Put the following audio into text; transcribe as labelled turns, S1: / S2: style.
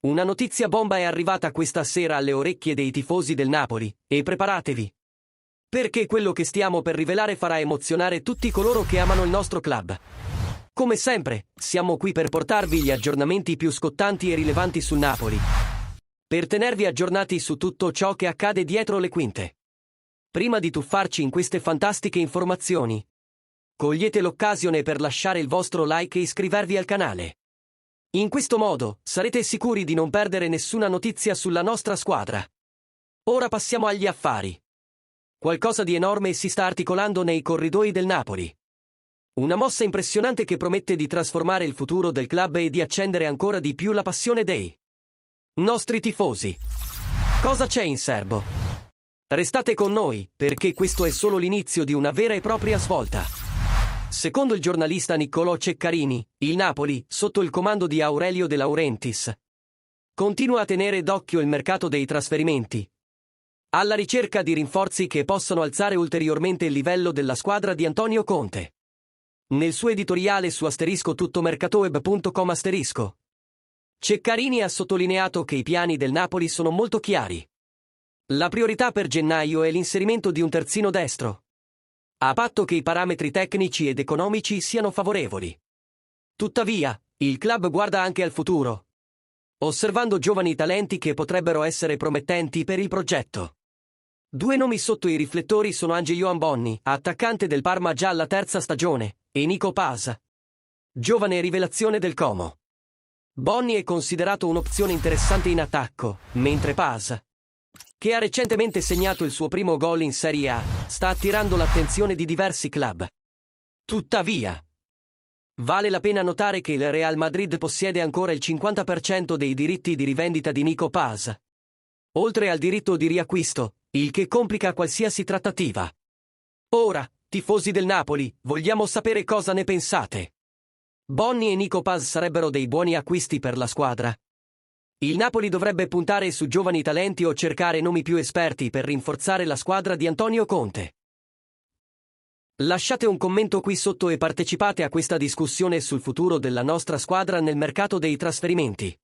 S1: Una notizia bomba è arrivata questa sera alle orecchie dei tifosi del Napoli, e preparatevi. Perché quello che stiamo per rivelare farà emozionare tutti coloro che amano il nostro club. Come sempre, siamo qui per portarvi gli aggiornamenti più scottanti e rilevanti sul Napoli. Per tenervi aggiornati su tutto ciò che accade dietro le quinte. Prima di tuffarci in queste fantastiche informazioni, cogliete l'occasione per lasciare il vostro like e iscrivervi al canale. In questo modo, sarete sicuri di non perdere nessuna notizia sulla nostra squadra. Ora passiamo agli affari. Qualcosa di enorme si sta articolando nei corridoi del Napoli. Una mossa impressionante che promette di trasformare il futuro del club e di accendere ancora di più la passione dei nostri tifosi. Cosa c'è in serbo? Restate con noi, perché questo è solo l'inizio di una vera e propria svolta. Secondo il giornalista Niccolò Ceccarini, il Napoli, sotto il comando di Aurelio De Laurentiis, continua a tenere d'occhio il mercato dei trasferimenti, alla ricerca di rinforzi che possano alzare ulteriormente il livello della squadra di Antonio Conte. Nel suo editoriale su *tuttomercatoweb.com*, Ceccarini ha sottolineato che i piani del Napoli sono molto chiari. La priorità per gennaio è l'inserimento di un terzino destro, a patto che i parametri tecnici ed economici siano favorevoli. Tuttavia, il club guarda anche al futuro, osservando giovani talenti che potrebbero essere promettenti per il progetto. Due nomi sotto i riflettori sono Angelo Bonni, attaccante del Parma già alla terza stagione, e Nico Paz, giovane rivelazione del Como. Bonni è considerato un'opzione interessante in attacco, mentre Paz, che ha recentemente segnato il suo primo gol in Serie A, sta attirando l'attenzione di diversi club. Tuttavia, vale la pena notare che il Real Madrid possiede ancora il 50% dei diritti di rivendita di Nico Paz, oltre al diritto di riacquisto, il che complica qualsiasi trattativa. Ora, tifosi del Napoli, vogliamo sapere cosa ne pensate. Bonni e Nico Paz sarebbero dei buoni acquisti per la squadra. Il Napoli dovrebbe puntare su giovani talenti o cercare nomi più esperti per rinforzare la squadra di Antonio Conte. Lasciate un commento qui sotto e partecipate a questa discussione sul futuro della nostra squadra nel mercato dei trasferimenti.